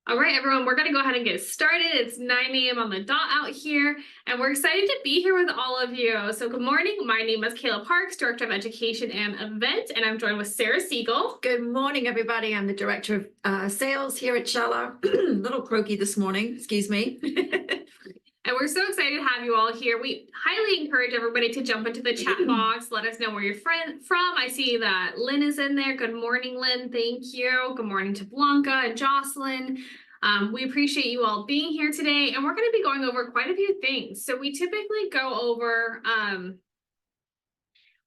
All right, everyone, we're going to go ahead and get started. It's 9 a.m. on the dot out here, and we're excited to be here with all of you. So good morning. My name is Chella Parks, Director of Education and Event, and I'm joined with Sarah Siegel. Good morning, everybody. I'm the Director of Sales here at Chella. A little croaky this morning, excuse me. And we're so excited to have you all here. We highly encourage everybody to jump into the chat box. Let us know where you're from. I see that Lynn is in there. Good morning, Lynn. Thank you. Good morning to Blanca and Jocelyn. We appreciate you all being here today. And we're going to be going over quite a few things. So we typically go over...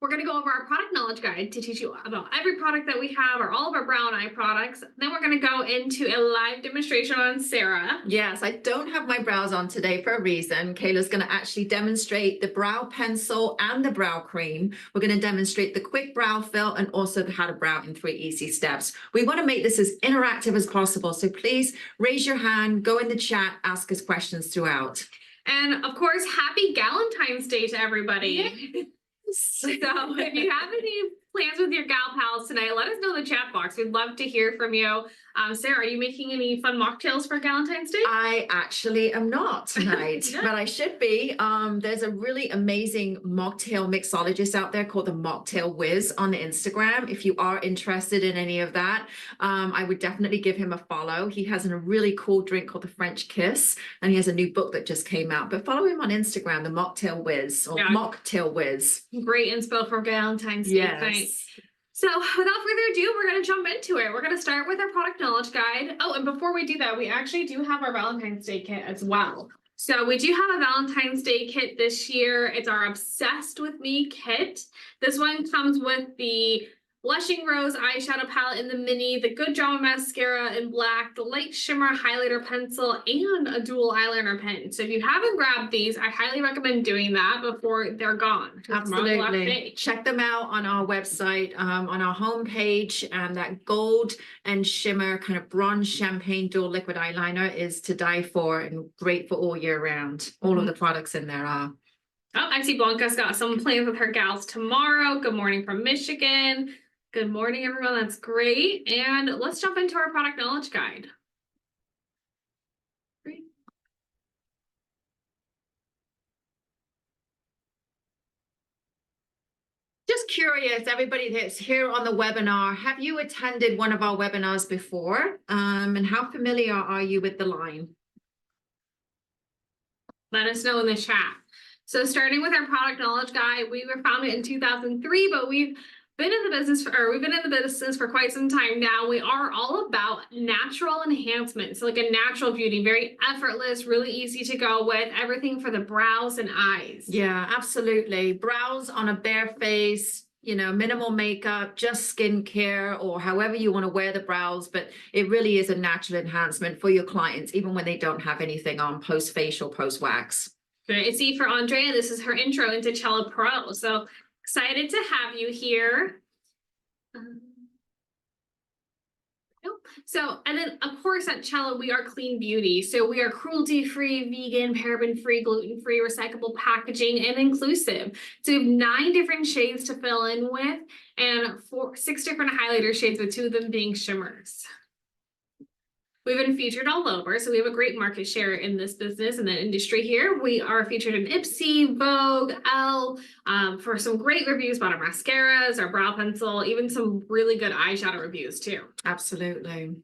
We're going to go over our product knowledge guide to teach you about every product that we have or all of our brow and eye products. Then we're going to go into a live demonstration on Sarah. Yes, I don't have my brows on today for a reason. Kayla's going to actually demonstrate the brow pencil and the brow cream. We're going to demonstrate the quick brow fill and also how to brow in 3 easy steps. We want to make this as interactive as possible. So please raise your hand, go in the chat, ask us questions throughout. And of course, happy Galentine's Day to everybody. Yeah. So if you have any plans with your gal pals tonight, let us know in the chat box. We'd love to hear from you. Sarah, are you making any fun mocktails for Galentine's Day? I actually am not tonight, but I should be. There's a really amazing mocktail mixologist out there called the Mocktail Whiz on Instagram. If you are interested in any of that, I would definitely give him a follow. He has a really cool drink called the French Kiss, and he has a new book that just came out. But follow him on Instagram, the Mocktail Whiz or Mocktail Whiz. Great inspo for Galentine's Day. Yes. So without further ado, we're going to jump into it. We're going to start with our product knowledge guide. Oh, and before we do that, we actually do have our Valentine's Day kit as well. So we do have a Valentine's Day kit this year. It's our Obsessed With Me kit. This one comes with the Blushing Rose eyeshadow palette in the mini, the Good Drama mascara in black, the light shimmer highlighter pencil, and a dual eyeliner pen. So if you haven't grabbed these, I highly recommend doing that before they're gone. Absolutely. Check them out on our website, on our homepage. That gold and shimmer kind of bronze champagne dual liquid eyeliner is to die for and great for all year round. All of the products in there are. Oh, I see Blanca's got some plans with her gals tomorrow. Good morning from Michigan. Good morning, everyone. That's great. And let's jump into our product knowledge guide. Great. Just curious, everybody that's here on the webinar, have you attended one of our webinars before? And how familiar are you with the line? Let us know in the chat. So starting with our product knowledge guide, we were founded in 2003, but we've been in the business for quite some time now. We are all about natural enhancement. So like a natural beauty, very effortless, really easy to go with, everything for the brows and eyes. Yeah, absolutely. Brows on a bare face, you know, minimal makeup, just skincare, or however you want to wear the brows, but it really is a natural enhancement for your clients, even when they don't have anything on post-facial, post-wax. Great. I see for Andrea, this is her intro into Chella Pro. So excited to have you here. So, and then of course at Chella, we are clean beauty. So we are cruelty-free, vegan, paraben-free, gluten-free, recyclable packaging, and inclusive. So we have 9 different shades to fill in with and 6 different highlighter shades, with 2 of them being shimmers. We've been featured all over, so we have a great market share in this business and the industry here. We are featured in Ipsy, Vogue, Elle, for some great reviews about our mascaras, our brow pencil, even some really good eyeshadow reviews too. Absolutely.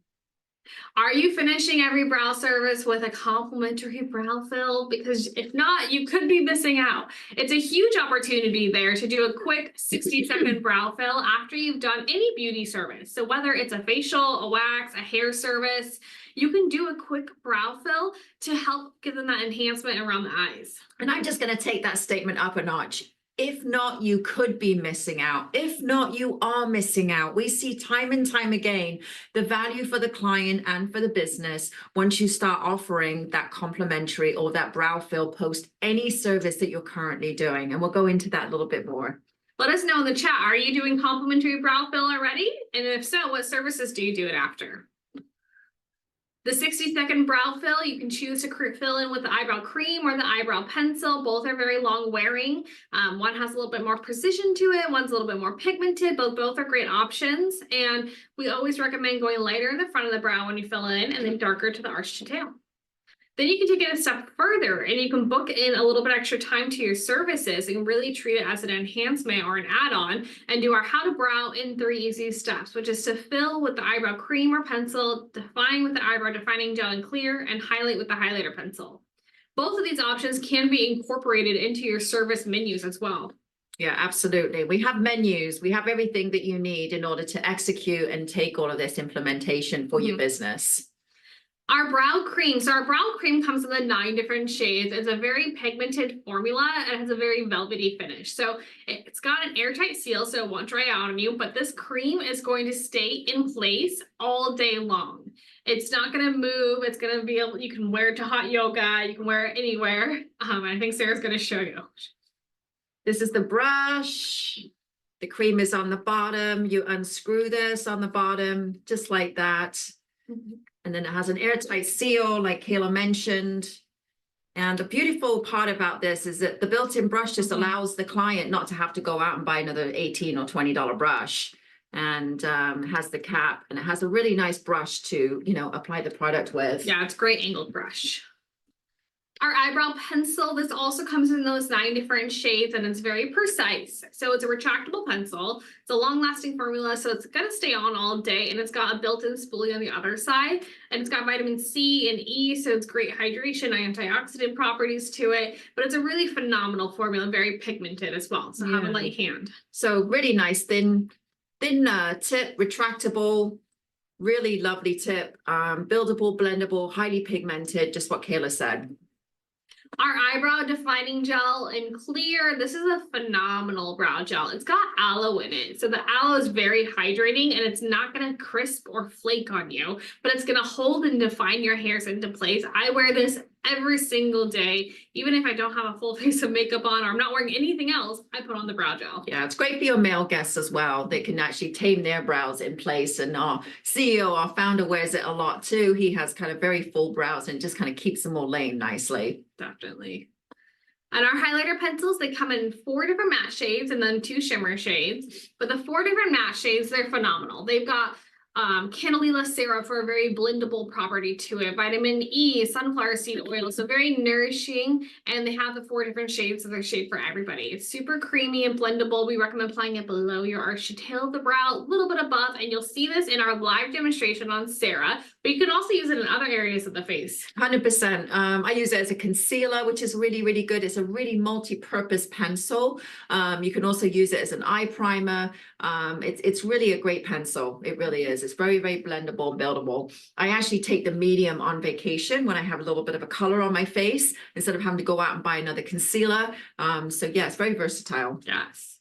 Are you finishing every brow service with a complimentary brow fill? Because if not, you could be missing out. It's a huge opportunity there to do a quick 60-second brow fill after you've done any beauty service. So whether it's a facial, a wax, a hair service, you can do a quick brow fill to help give them that enhancement around the eyes. And I'm just going to take that statement up a notch. If not, you could be missing out. If not, you are missing out. We see time and time again the value for the client and for the business once you start offering that complimentary or that brow fill post any service that you're currently doing. And we'll go into that a little bit more. Let us know in the chat. Are you doing complimentary brow fill already? And if so, what services do you do it after? The 60-second brow fill, you can choose to fill in with the eyebrow cream or the eyebrow pencil. Both are very long wearing. One has a little bit more precision to it. One's a little bit more pigmented. Both are great options. And we always recommend going lighter in the front of the brow when you fill in and then darker to the arch to tail. Then you can take it a step further and you can book in a little bit extra time to your services and really treat it as an enhancement or an add-on and do our how to brow in 3 easy steps, which is to fill with the eyebrow cream or pencil, define with the eyebrow defining gel and clear, and highlight with the highlighter pencil. Both of these options can be incorporated into your service menus as well. Yeah, absolutely. We have menus. We have everything that you need in order to execute and take all of this implementation for your business. Our brow cream. So our brow cream comes in the 9 different shades. It's a very pigmented formula and has a very velvety finish. So it's got an airtight seal, so it won't dry out on you, but this cream is going to stay in place all day long. It's not going to move. It's going to be able, you can wear it to hot yoga. You can wear it anywhere. I think Sarah's going to show you. This is the brush. The cream is on the bottom. You unscrew this on the bottom, just like that. And then it has an airtight seal, like Kayla mentioned. And the beautiful part about this is that the built-in brush just allows the client not to have to go out and buy another $18 or $20 brush. And has the cap, and it has a really nice brush to, apply the product with. Yeah, it's a great angled brush. Our eyebrow pencil, this also comes in those 9 different shades and it's very precise. So it's a retractable pencil. It's a long-lasting formula, so it's gonna stay on all day, and it's got a built-in spoolie on the other side, and it's got vitamin C and E, so it's great hydration, antioxidant properties to it, but it's a really phenomenal formula, very pigmented as well, so have a light hand. So really nice, thin tip, retractable, really lovely tip, buildable, blendable, highly pigmented, just what Kayla said. Our eyebrow defining gel in clear. This is a phenomenal brow gel. It's got aloe in it. So the aloe is very hydrating and it's not going to crisp or flake on you, but it's going to hold and define your hairs into place. I wear this every single day. Even if I don't have a full face of makeup on or I'm not wearing anything else, I put on the brow gel. Yeah, it's great for your male guests as well. They can actually tame their brows in place, and our CEO, our founder, wears it a lot too. He has kind of very full brows and just kind of keeps them all laying nicely. Definitely. And our highlighter pencils, they come in 4 different matte shades and then 2 shimmer shades. But the 4 different matte shades, they're phenomenal. They've got Candelilla syrup for a very blendable property to it, vitamin E, sunflower seed oil, so very nourishing, and they have the 4 different shades, so they're shade for everybody. It's super creamy and blendable. We recommend applying it below your arch to tail of the brow, a little bit above, and you'll see this in our live demonstration on Sarah, but you can also use it in other areas of the face. 100%. I use it as a concealer, which is really, really good. It's a really multi-purpose pencil. You can also use it as an eye primer. It's really a great pencil. It really is. It's very, very blendable and buildable. I actually take the medium on vacation when I have a little bit of a color on my face instead of having to go out and buy another concealer. So yeah, it's very versatile. Yes.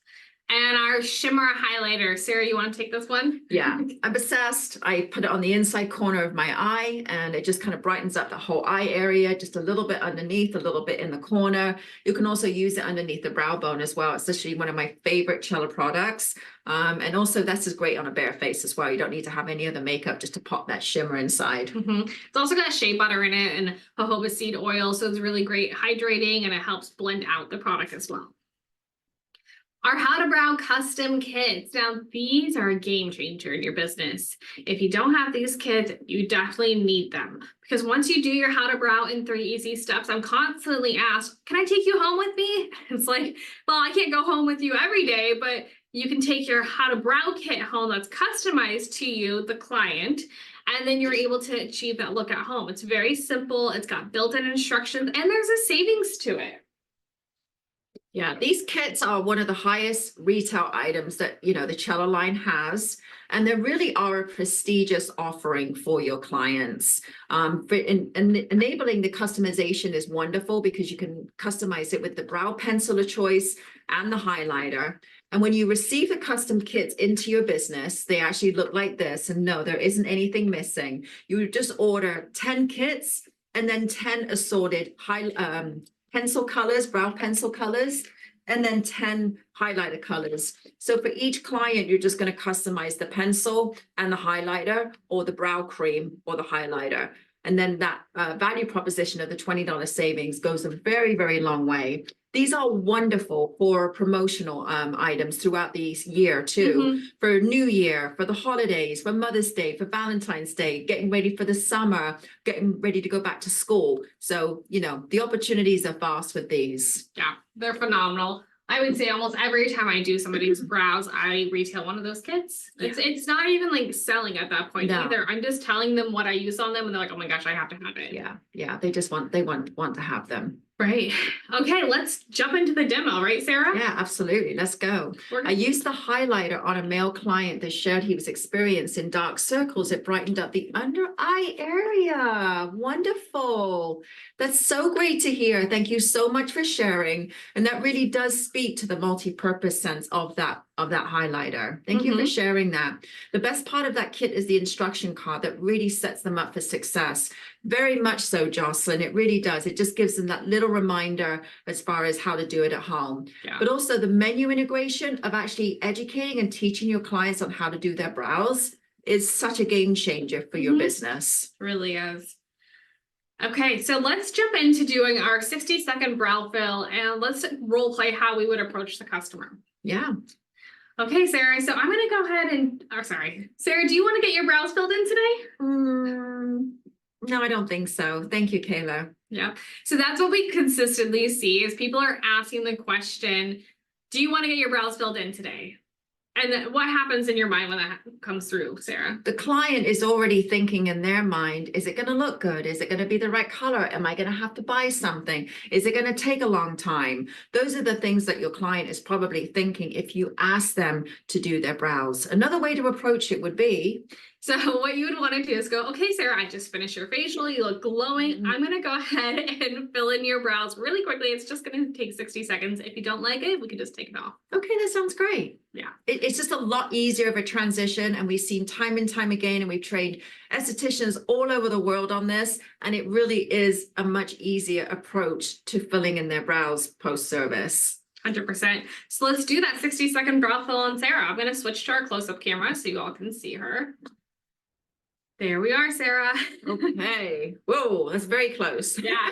And our shimmer highlighter. Sarah, you want to take this one? Yeah, I'm obsessed. I put it on the inside corner of my eye and it just kind of brightens up the whole eye area, just a little bit underneath, a little bit in the corner. You can also use it underneath the brow bone as well. It's actually one of my favorite Chella products. And also this is great on a bare face as well. You don't need to have any other makeup just to pop that shimmer inside. It's also got shea butter in it and jojoba seed oil. So it's really great hydrating and it helps blend out the product as well. Our How to Brow custom kits. Now, these are a game changer in your business. If you don't have these kits, you definitely need them. Because once you do your How to Brow in 3 easy steps, I'm constantly asked, can I take you home with me? It's like, well, I can't go home with you every day, but you can take your How to Brow kit home that's customized to you, the client, and then you're able to achieve that look at home. It's very simple. It's got built-in instructions, and there's a savings to it. Yeah, these kits are one of the highest retail items that, the Chella line has, and they really are a prestigious offering for your clients. Enabling the customization is wonderful because you can customize it with the brow pencil of choice and the highlighter. And when you receive the custom kits into your business, they actually look like this. And no, there isn't anything missing. You just order 10 kits and then 10 assorted pencil colors, brow pencil colors, and then 10 highlighter colors. So for each client, you're just going to customize the pencil and the highlighter, or the brow cream or the highlighter. And then that value proposition of the $20 savings goes a very, very long way. These are wonderful for promotional items throughout the year too, for New Year, for the holidays, for Mother's Day, for Valentine's Day, getting ready for the summer, getting ready to go back to school. So, you know, the opportunities are vast with these. Yeah, they're phenomenal. I would say almost every time I do somebody's brows, I retail one of those kits. It's not even like selling at that point either. I'm just telling them what I use on them and they're like, oh my gosh, I have to have it. Yeah, they just want to have them. Right. Okay, let's jump into the demo, right, Sarah? Yeah, absolutely. Let's go. I used the highlighter on a male client that shared he was experiencing dark circles. It brightened up the under eye area. Wonderful. That's so great to hear. Thank you so much for sharing. And that really does speak to the multi-purpose sense of that highlighter. Thank you for sharing that. The best part of that kit is the instruction card that really sets them up for success. Very much so, Jocelyn. It really does. It just gives them that little reminder as far as how to do it at home. But also the menu integration of actually educating and teaching your clients on how to do their brows is such a game changer for your business. Really is. Okay, so let's jump into doing our 60-second brow fill and let's role play how we would approach the customer. Yeah. Okay, Sarah, so I'm gonna go ahead and, Sarah, do you want to get your brows filled in today? No, I don't think so. Thank you, Kayla. Yeah, so that's what we consistently see is people are asking the question, do you want to get your brows filled in today? And then what happens in your mind when that comes through, Sarah? The client is already thinking in their mind, is it going to look good? Is it going to be the right color? Am I going to have to buy something? Is it going to take a long time? Those are the things that your client is probably thinking if you ask them to do their brows. Another way to approach it would be, so what you would want to do is go, okay, Sarah, I just finished your facial. You look glowing. I'm going to go ahead and fill in your brows really quickly. It's just going to take 60 seconds. If you don't like it, we can just take it off. Okay, that sounds great. Yeah. It's just a lot easier of a transition. And we've seen time and time again, and we've trained estheticians all over the world on this. And it really is a much easier approach to filling in their brows post-service. 100%. So let's do that 60-second brow fill on Sarah. I'm going to switch to our close-up camera so you all can see her. There we are, Sarah. Okay. Whoa, that's very close. Yeah.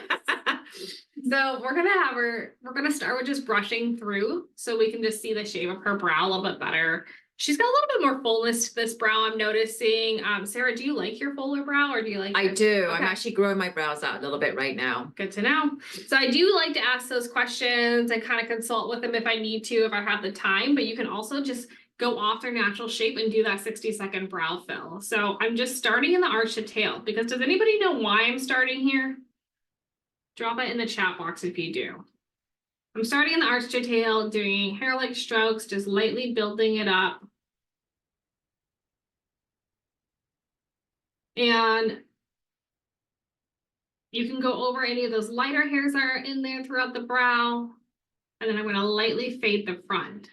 So we're gonna start with just brushing through so we can just see the shape of her brow a little bit better. She's got a little bit more fullness to this brow, I'm noticing. Sarah, do you like your fuller brow or do you like I do. Okay. I'm actually growing my brows out a little bit right now. Good to know. So I do like to ask those questions and kind of consult with them if I need to, if I have the time, but you can also just go off their natural shape and do that 60-second brow fill. So I'm just starting in the arch to tail because does anybody know why I'm starting here? Drop it in the chat box if you do. I'm starting in the arch to tail, doing hair-like strokes, just lightly building it up. And you can go over any of those lighter hairs that are in there throughout the brow. And then I'm going to lightly fade the front.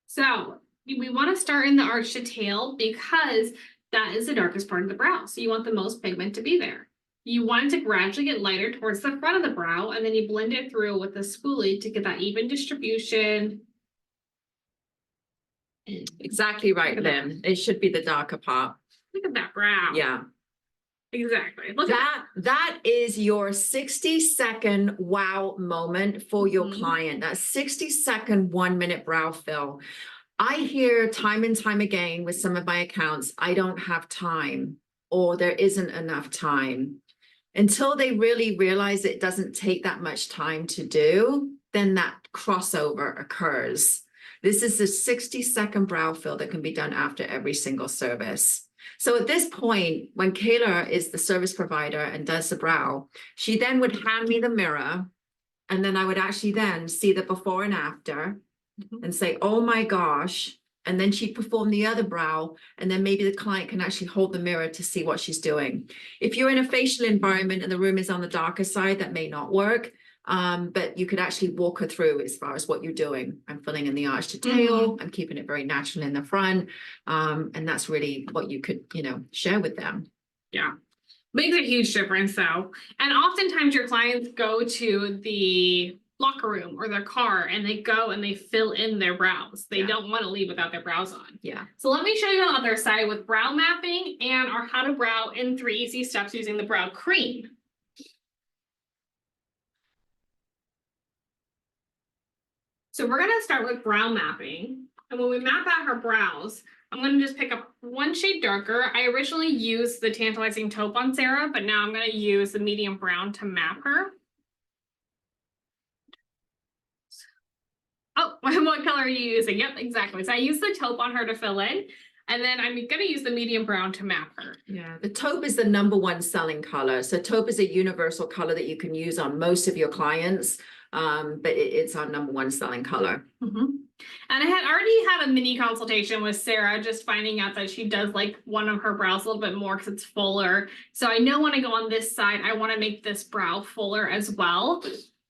So we want to start in the arch to tail because that is the darkest part of the brow. So you want the most pigment to be there. You want it to gradually get lighter towards the front of the brow, and then you blend it through with a spoolie to get that even distribution. Exactly right, Lynn. It should be the darker part. Look at that brow. Yeah. Exactly. Look that is your 60-second wow moment for your client. That 60-second 1-minute brow fill. I hear time and time again with some of my accounts, I don't have time or there isn't enough time. Until they really realize it doesn't take that much time to do, then that crossover occurs. This is the 60-second brow fill that can be done after every single service. So at this point, when Kayla is the service provider and does the brow, she then would hand me the mirror, and then I would actually then see the before and after and say, oh my gosh. And then she'd perform the other brow, and then maybe the client can actually hold the mirror to see what she's doing. If you're in a facial environment and the room is on the darker side, that may not work. But you could actually walk her through as far as what you're doing. I'm filling in the arch to tail. I'm keeping it very natural in the front. And that's really what you could, share with them. Yeah. Makes a huge difference though. And oftentimes your clients go to the locker room or their car and they go and they fill in their brows. They Yeah. don't want to leave without their brows on. Yeah. So let me show you on the other side with brow mapping and our how to brow in 3 easy steps using the brow cream. So we're gonna start with brow mapping. And when we map out her brows, I'm gonna just pick up one shade darker. I originally used the tantalizing taupe on Sarah, but now I'm gonna use the medium brown to map her. Oh, what color are you using? Yep, exactly. So I used the taupe on her to fill in, and then I'm gonna use the medium brown to map her. Yeah, the taupe is the #1 selling color. So taupe is a universal color that you can use on most of your clients, but it's our #1 selling color. And I had already had a mini consultation with Sarah, just finding out that she does like one of her brows a little bit more because it's fuller. So I know when I go on this side, I want to make this brow fuller as well,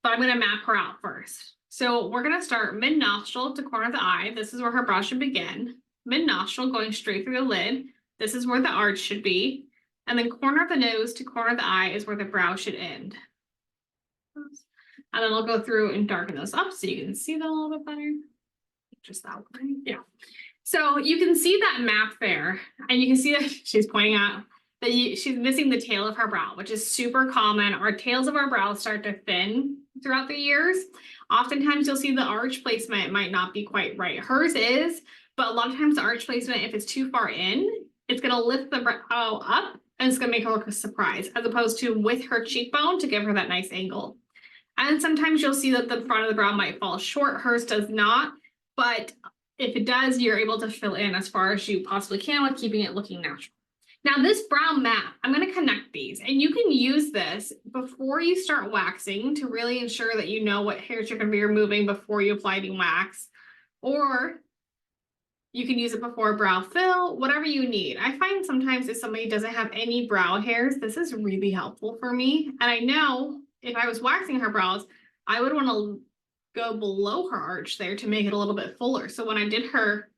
but I'm going to map her out first. So we're going to start mid-nostril to corner of the eye. This is where her brow should begin. Mid-nostril going straight through the lid. This is where the arch should be. And then corner of the nose to corner of the eye is where the brow should end. And then I'll go through and darken those up so you can see them a little bit better. Just that one, yeah. So you can see that map there, and you can see that she's pointing out that she's missing the tail of her brow, which is super common. Our tails of our brows start to thin throughout the years. Oftentimes you'll see the arch placement might not be quite right. Hers is, but a lot of times the arch placement, if it's too far in, it's gonna lift the brow up and it's gonna make her look a surprise, as opposed to with her cheekbone to give her that nice angle. And sometimes you'll see that the front of the brow might fall short. Hers does not. But if it does, you're able to fill in as far as you possibly can with keeping it looking natural. Now this brow map, I'm going to connect these, and you can use this before you start waxing to really ensure that you know what hairs you're going to be removing before you apply the wax. Or you can use it before brow fill, whatever you need. I find sometimes if somebody doesn't have any brow hairs, this is really helpful for me. And I know if I was waxing her brows, I would want to go below her arch there to make it a little bit fuller. So when I did her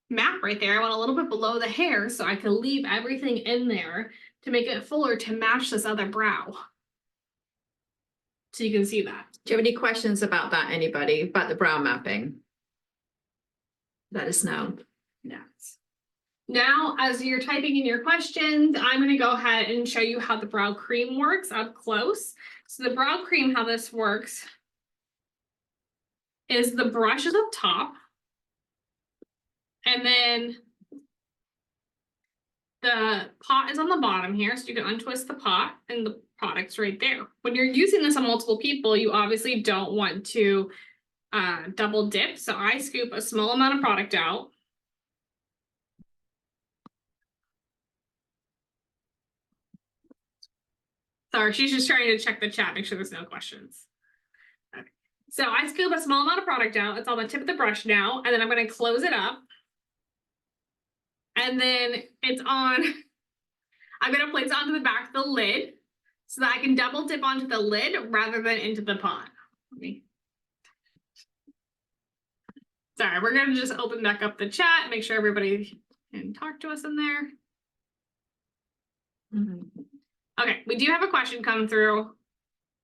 map right there, I went a little bit below the hair so I could leave everything in there to make it fuller to match this other brow. So you can see that. Do you have any questions about that, anybody, about the brow mapping? Let us know. Yes. Now, as you're typing in your questions, I'm going to go ahead and show you how the brow cream works up close. So the brow cream, how this works is the brush is up top, and then the pot is on the bottom here, so you can untwist the pot and the product's right there. When you're using this on multiple people, you obviously don't want to double dip, so I scoop a small amount of product out. Sorry, she's just trying to check the chat, make sure there's no questions. Okay. So I scoop a small amount of product out. It's on the tip of the brush now, and then I'm going to close it up. And then it's on, I'm going to place it onto the back of the lid so that I can double dip onto the lid rather than into the pot. Sorry, we're going to just open back up the chat, make sure everybody can talk to us in there. Okay, we do have a question come through.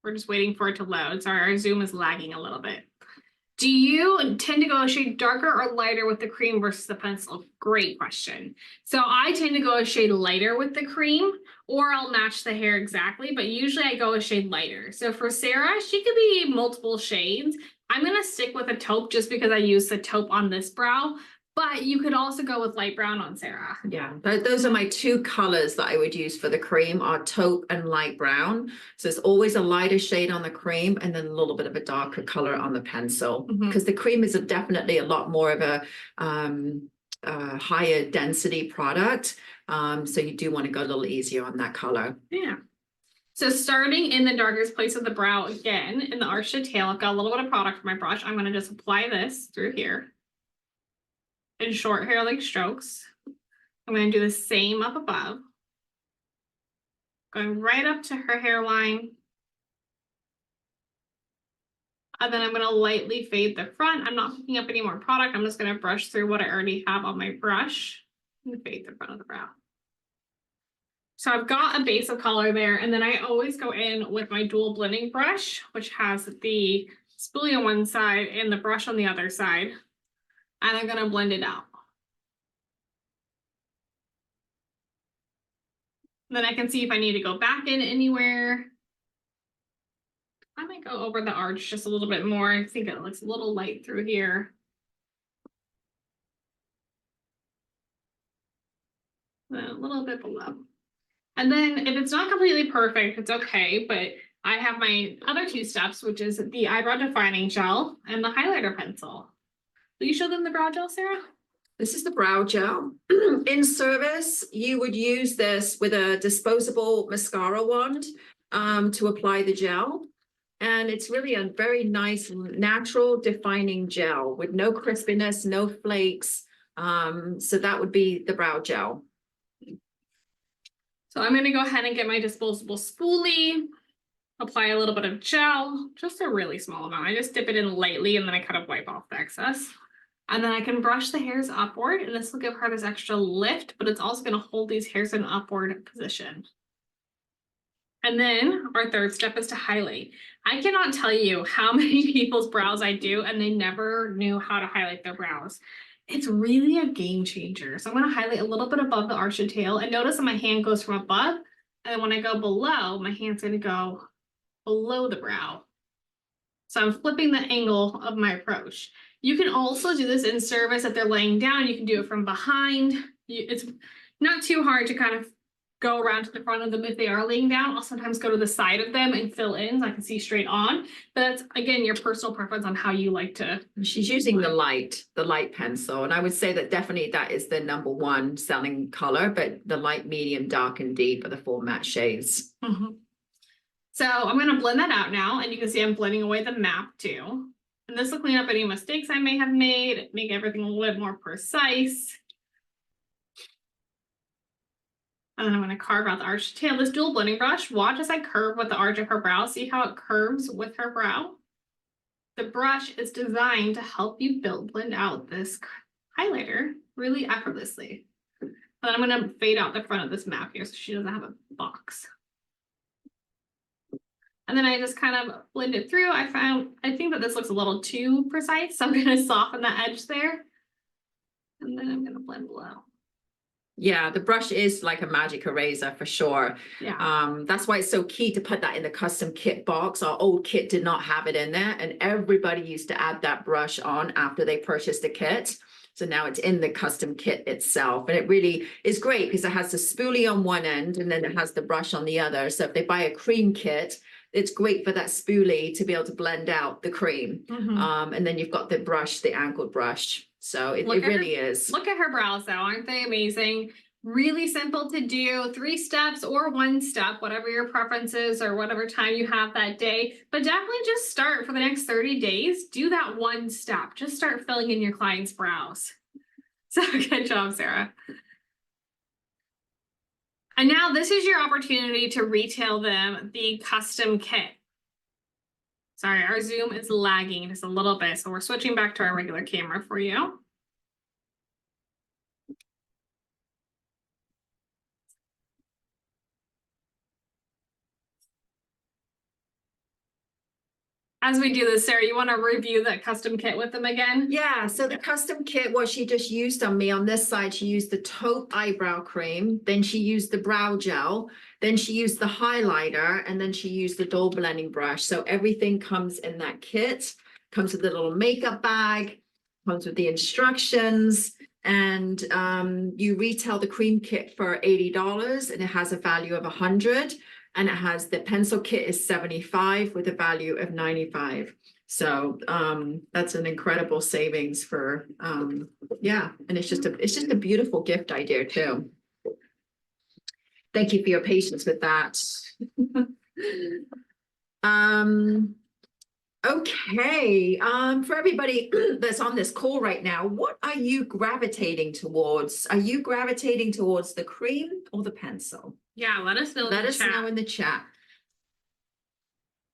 We're just waiting for it to load. Sorry, our Zoom is lagging a little bit. Do you tend to go a shade darker or lighter with the cream versus the pencil? Great question. So I tend to go a shade lighter with the cream, or I'll match the hair exactly, but usually I go a shade lighter. So for Sarah, she could be multiple shades. I'm going to stick with a taupe just because I use the taupe on this brow, but you could also go with light brown on Sarah. Yeah, those are my two colors that I would use for the cream, are taupe and light brown. So it's always a lighter shade on the cream and then a little bit of a darker color on the pencil, because the cream is definitely a lot more of a higher density product. So you do want to go a little easier on that color. Yeah. So starting in the darkest place of the brow again, in the arch to tail, I've got a little bit of product for my brush. I'm going to just apply this through here in short hair-like strokes. I'm going to do the same up above. Going right up to her hairline. And then I'm going to lightly fade the front. I'm not picking up any more product. I'm just going to brush through what I already have on my brush and fade the front of the brow. So I've got a base of color there, and then I always go in with my dual blending brush, which has the spoolie on one side and the brush on the other side. And I'm gonna blend it out. Then I can see if I need to go back in anywhere. I might go over the arch just a little bit more. I think it looks a little light through here. A little bit below. And then if it's not completely perfect, it's okay, but I have my other two steps, which is the eyebrow defining gel and the highlighter pencil. Will you show them the brow gel, Sarah? This is the brow gel. In service, you would use this with a disposable mascara wand to apply the gel. And it's really a very nice, natural defining gel with no crispiness, no flakes. So that would be the brow gel. So I'm gonna go ahead and get my disposable spoolie, apply a little bit of gel, just a really small amount. I just dip it in lightly and then I kind of wipe off the excess. And then I can brush the hairs upward, and this will give her this extra lift, but it's also gonna hold these hairs in an upward position. And then our third step is to highlight. I cannot tell you how many people's brows I do, and they never knew how to highlight their brows. It's really a game changer. So I'm gonna highlight a little bit above the arch and tail, and notice that my hand goes from above, and then when I go below, my hand's gonna go below the brow. So I'm flipping the angle of my approach. You can also do this in service if they're laying down. You can do it from behind. It's not too hard to kind of go around to the front of them if they are laying down. I'll sometimes go to the side of them and fill in so I can see straight on. But that's, again, your personal preference on how you like to. She's using the light pencil. And I would say that definitely that is the #1 selling color, but the light, medium, dark, and deep are the 4 matte shades. So I'm going to blend that out now. And you can see I'm blending away the map too. And this will clean up any mistakes I may have made, make everything a little bit more precise. And then I'm going to carve out the arch tail. This dual blending brush, watch as I curve with the arch of her brow. See how it curves with her brow? The brush is designed to help you blend out this highlighter really effortlessly. And then I'm going to fade out the front of this map here so she doesn't have a box. And then I just kind of blend it through. I think that this looks a little too precise, so I'm going to soften the edge there. And then I'm going to blend below. Yeah, the brush is like a magic eraser for sure. Yeah. That's why it's so key to put that in the custom kit box. Our old kit did not have it in there, and everybody used to add that brush on after they purchased the kit. So now it's in the custom kit itself. And it really is great because it has the spoolie on one end and then it has the brush on the other. So if they buy a cream kit, it's great for that spoolie to be able to blend out the cream. And then you've got the brush, the angled brush. So it really is. Look at her brows though, aren't they amazing? Really simple to do, 3 steps or 1 step, whatever your preference is or whatever time you have that day. But definitely just start for the next 30 days. Do that 1 step. Just start filling in your client's brows. So good job, Sarah. And now this is your opportunity to retail them the custom kit. Sorry, our Zoom is lagging just a little bit, so we're switching back to our regular camera for you. As we do this, Sarah, you want to review that custom kit with them again? Yeah, so the custom kit, what she just used on me on this side, she used the taupe eyebrow cream, then she used the brow gel, then she used the highlighter, and then she used the dual blending brush. So everything comes in that kit, comes with a little makeup bag, comes with the instructions, and you retail the cream kit for $80 and it has a value of $100. And it has the pencil kit is $75 with a value of $95. So that's an incredible savings for yeah, and it's just a beautiful gift idea too. Thank you for your patience with that. Okay, for everybody that's on this call right now, what are you gravitating towards? Are you gravitating towards the cream or the pencil? Yeah, let us know. Let us know in the chat.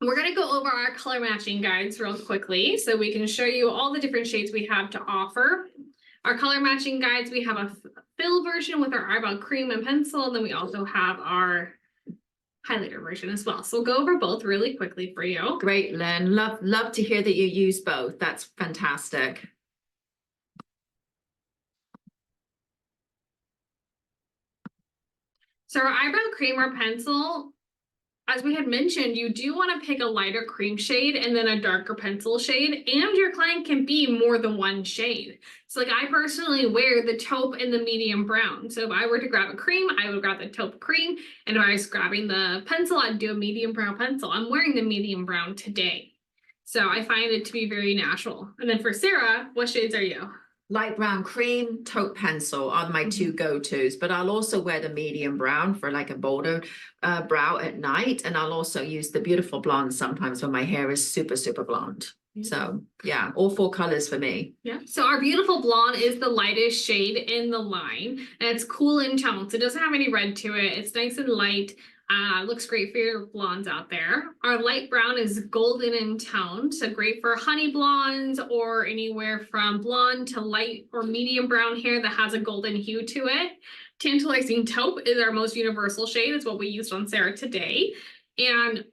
We're going to go over our color matching guides real quickly so we can show you all the different shades we have to offer. Our color matching guides, we have a fill version with our eyebrow cream and pencil, and then we also have our highlighter version as well. So we'll go over both really quickly for you. Great, Lynn. Love to hear that you use both. That's fantastic. So our eyebrow cream or pencil, as we had mentioned, you do want to pick a lighter cream shade and then a darker pencil shade, and your client can be more than one shade. So like I personally wear the taupe and the medium brown. So if I were to grab a cream, I would grab the taupe cream. And if I was grabbing the pencil, I'd do a medium brown pencil. I'm wearing the medium brown today. So I find it to be very natural. And then for Sarah, what shades are you? Light brown cream, taupe pencil are my two go-tos, but I'll also wear the medium brown for like a bolder brow at night. And I'll also use the beautiful blonde sometimes when my hair is super, super blonde. So yeah, all four colors for me. Yeah. So our beautiful blonde is the lightest shade in the line, and it's cool in tone. So it doesn't have any red to it. It's nice and light. Looks great for your blondes out there. Our light brown is golden in tone, so great for honey blondes or anywhere from blonde to light or medium brown hair that has a golden hue to it. Tantalizing taupe is our most universal shade. It's what we used on Sarah today. And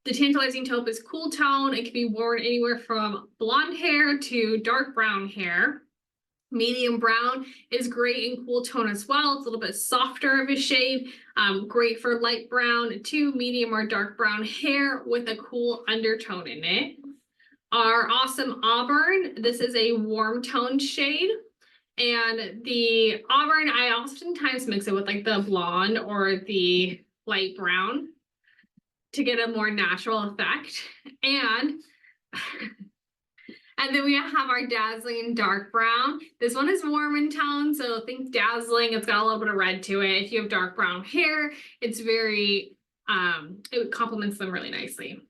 the tantalizing taupe is cool tone. It can be worn anywhere from blonde hair to dark brown hair. Medium brown is great in cool tone as well. It's a little bit softer of a shade. Great for light brown to medium or dark brown hair with a cool undertone in it. Our awesome auburn, this is a warm tone shade. And the auburn, I oftentimes mix it with like the blonde or the light brown to get a more natural effect. And and then we have our dazzling dark brown. This one is warm in tone, so think dazzling. It's got a little bit of red to it. If you have dark brown hair, it's very, it complements them really nicely.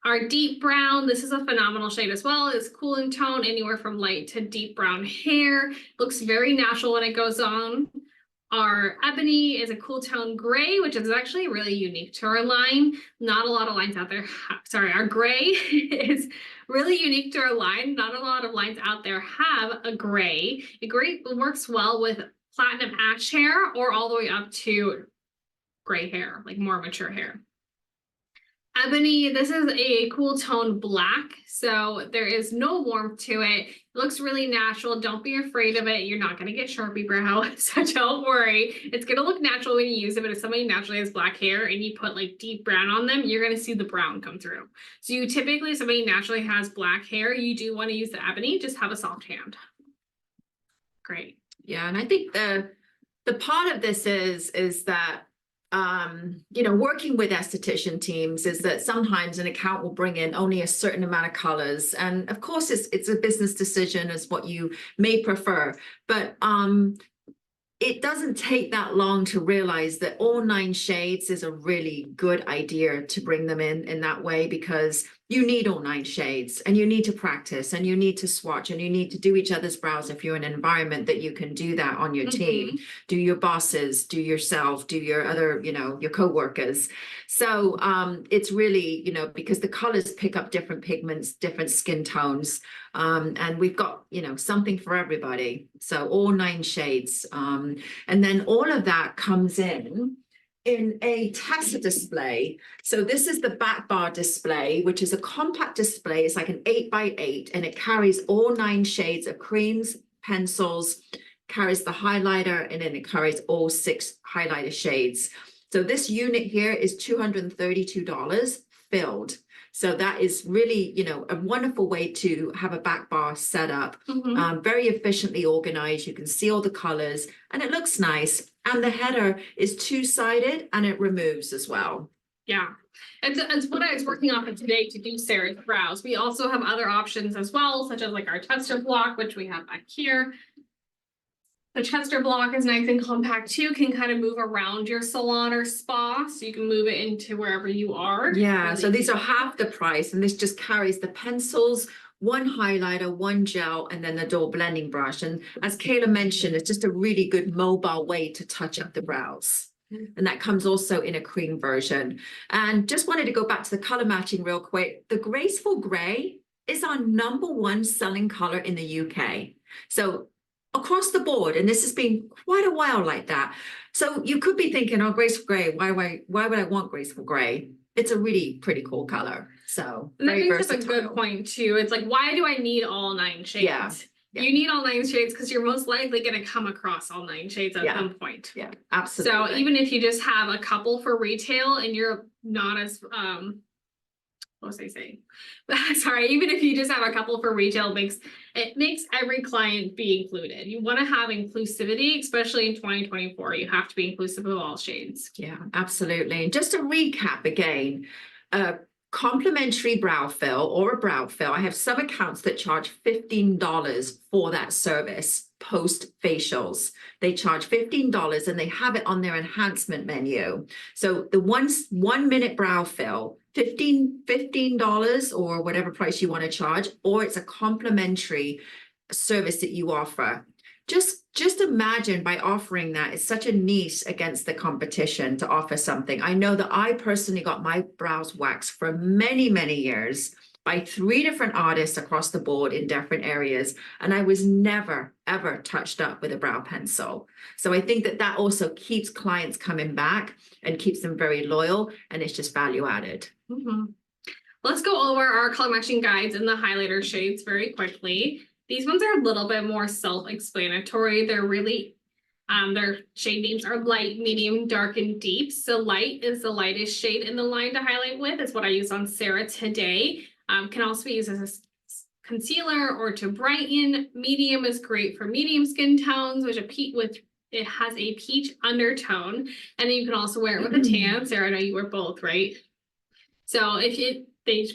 Our deep brown, this is a phenomenal shade as well. It's cool in tone, anywhere from light to deep brown hair. Looks very natural when it goes on. Our ebony is a cool tone gray, which is actually really unique to our line. Not a lot of lines out there. Sorry, our gray is really unique to our line. Not a lot of lines out there have a gray. A gray works well with platinum ash hair or all the way up to gray hair, like more mature hair. Ebony, this is a cool tone black, so there is no warmth to it. It looks really natural. Don't be afraid of it. You're not going to get Sharpie brow, so don't worry. It's going to look natural when you use it, but if somebody naturally has black hair and you put like deep brown on them, you're going to see the brown come through. So you typically, if somebody naturally has black hair, you do want to use the ebony. Just have a soft hand. Great. Yeah, and I think the part of this is that you know, working with esthetician teams is that sometimes an account will bring in only a certain amount of colors. And of course, it's a business decision as what you may prefer. But it doesn't take that long to realize that all 9 shades is a really good idea to bring them in that way, because you need all 9 shades and you need to practice and you need to swatch and you need to do each other's brows if you're in an environment that you can do that on your team. Do your bosses, do yourself, do your other, you know, your co-workers. So it's really, you know, because the colors pick up different pigments, different skin tones. And we've got, you know, something for everybody. So all 9 shades. And then all of that comes in a tester display. So this is the back bar display, which is a compact display. It's like an 8x8, and it carries all 9 shades of creams, pencils, carries the highlighter, and then it carries all 6 highlighter shades. So this unit here is $232 filled. So that is really, you know, a wonderful way to have a back bar set up, very efficiently organized. You can see all the colors and it looks nice. And the header is 2-sided and it removes as well. Yeah, it's what I was working on for today to do Sarah's brows. We also have other options as well, such as like our tester block, which we have back here. The tester block is nice and compact too, can kind of move around your salon or spa, so you can move it into wherever you are. Yeah, really. so these are half the price, and this just carries the pencils, 1 highlighter, 1 gel, and then the dual blending brush. And as Kayla mentioned, it's just a really good mobile way to touch up the brows. And that comes also in a cream version. And just wanted to go back to the color matching real quick. The Graceful Gray is our #1 selling color in the UK. So across the board, and this has been quite a while like that. So you could be thinking, oh, graceful gray, why would I want graceful gray? It's a really pretty cool color. So And that very brings up a versatile. good point too. It's like, why do I need all 9 shades? Yeah, yeah. You need all 9 shades because you're most likely going to come across all 9 shades at Yeah. some point. Yeah, So absolutely. even if you just have a couple for retail and you're not as what was I saying? Sorry, even if you just have a couple for retail, it makes every client be included. You want to have inclusivity, especially in 2024. You have to be inclusive of all shades. Yeah, absolutely. Just to recap again, a complimentary brow fill or a brow fill. I have some accounts that charge $15 for that service post facials. They charge $15 and they have it on their enhancement menu. So the 1 minute brow fill, $15 or whatever price you want to charge, or it's a complimentary service that you offer. Just imagine by offering that, it's such a niche against the competition to offer something. I know that I personally got my brows waxed for many, many years by 3 different artists across the board in different areas, and I was never, ever touched up with a brow pencil. So I think that that also keeps clients coming back and keeps them very loyal, and it's just value added. Mm-hmm. Let's go over our color matching guides and the highlighter shades very quickly. These ones are a little bit more self-explanatory. They're really, their shade names are light, medium, dark, and deep. So light is the lightest shade in the line to highlight with. It's what I use on Sarah today. Can also be used as a concealer or to brighten. Medium is great for medium skin tones, it has a peach undertone. And then you can also wear it with a tan. Sarah, I know you wear both, right? So they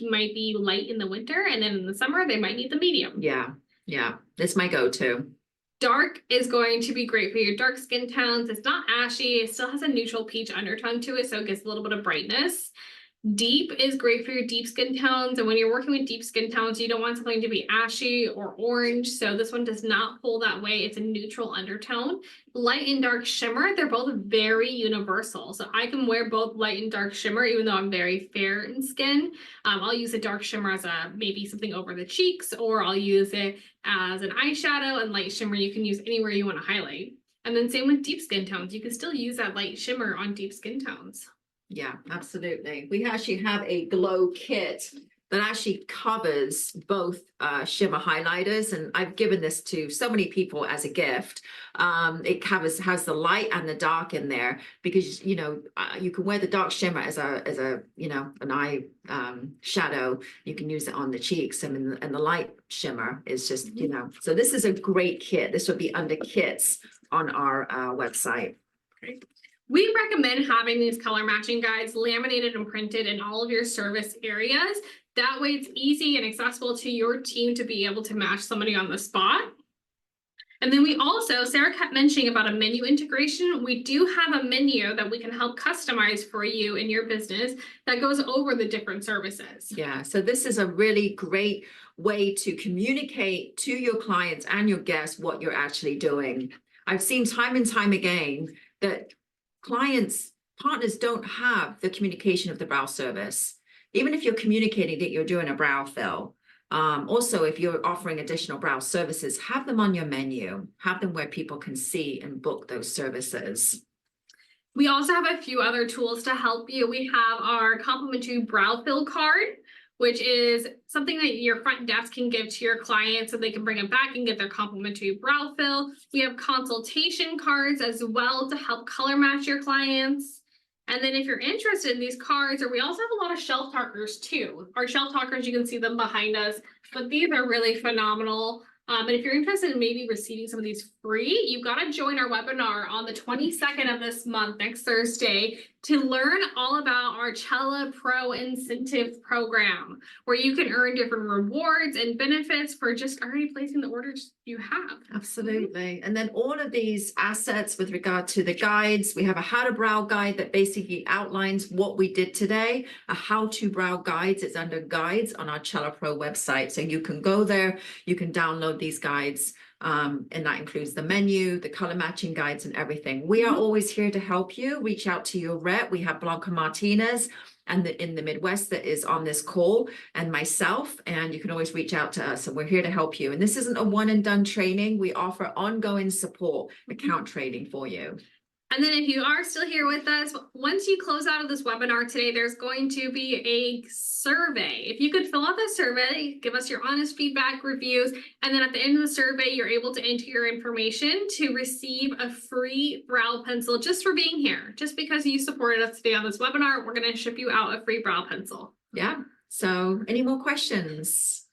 might be light in the winter, and then in the summer, they might need the medium. Yeah, that's my go-to. Dark is going to be great for your dark skin tones. It's not ashy. It still has a neutral peach undertone to it, so it gives a little bit of brightness. Deep is great for your deep skin tones. And when you're working with deep skin tones, you don't want something to be ashy or orange. So this one does not pull that way. It's a neutral undertone. Light and dark shimmer, they're both very universal. So I can wear both light and dark shimmer, even though I'm very fair in skin. I'll use a dark shimmer as maybe something over the cheeks, or I'll use it as an eyeshadow, and light shimmer you can use anywhere you want to highlight. And then same with deep skin tones. You can still use that light shimmer on deep skin tones. Yeah, absolutely. We actually have a glow kit that actually covers both shimmer highlighters, and I've given this to so many people as a gift. It has the light and the dark in there, because you can wear the dark shimmer as a an eye shadow. You can use it on the cheeks, and the light shimmer is just So this is a great kit. This would be under kits on our website. Great. We recommend having these color matching guides laminated and printed in all of your service areas. That way it's easy and accessible to your team to be able to match somebody on the spot. And then we also, Sarah kept mentioning about a menu integration. We do have a menu that we can help customize for you in your business that goes over the different services. Yeah, so this is a really great way to communicate to your clients and your guests what you're actually doing. I've seen time and time again that partners don't have the communication of the brow service. Even if you're communicating that you're doing a brow fill. Also, if you're offering additional brow services, have them on your menu, have them where people can see and book those services. We also have a few other tools to help you. We have our complimentary brow fill card, which is something that your front desk can give to your client so they can bring it back and get their complimentary brow fill. We have consultation cards as well to help color match your clients. And then if you're interested in these cards, or we also have a lot of shelf talkers too. Our shelf talkers, you can see them behind us, but these are really phenomenal. And if you're interested in maybe receiving some of these free, you've got to join our webinar on the 22nd of this month, next Thursday, to learn all about our Chella Pro incentive program, where you can earn different rewards and benefits for just already placing the orders you have. Absolutely. And then all of these assets with regard to the guides, we have a how to brow guide that basically outlines what we did today. A how to brow guides is under guides on our Chella Pro website. So you can go there, you can download these guides And that includes the menu, the color matching guides and everything. We are always here to help you. Reach out to your rep. We have Blanca Martinez and in the Midwest that is on this call, and myself, and you can always reach out to us, and we're here to help you. And this isn't a one and done training. We offer ongoing support, account training for you. And then if you are still here with us, once you close out of this webinar today, there's going to be a survey. If you could fill out the survey, give us your honest feedback, reviews, and then at the end of the survey, you're able to enter your information to receive a free brow pencil just for being here. Just because you supported us today on this webinar, we're going to ship you out a free brow pencil. Yeah. So any more questions?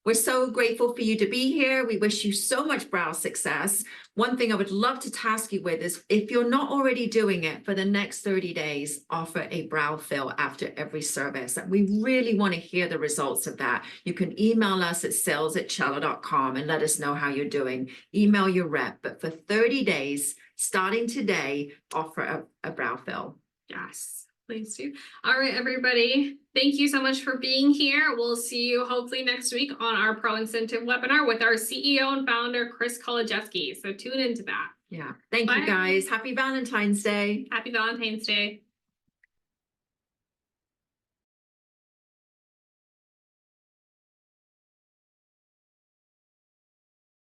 We're so grateful for you to be here. We wish you so much brow success. One thing I would love to task you with is, if you're not already doing it, for the next 30 days, offer a brow fill after every service. And we really want to hear the results of that. You can email us at sales@chella.com and let us know how you're doing. Email your rep, but for 30 days, starting today, offer a brow fill. Yes, please do. All right, everybody. Thank you so much for being here. We'll see you hopefully next week on our Pro Incentive webinar with our CEO and founder, Chris Kolodziejski. So tune into that. Yeah. Thank Bye. you guys. Happy Valentine's Day. Happy Valentine's Day.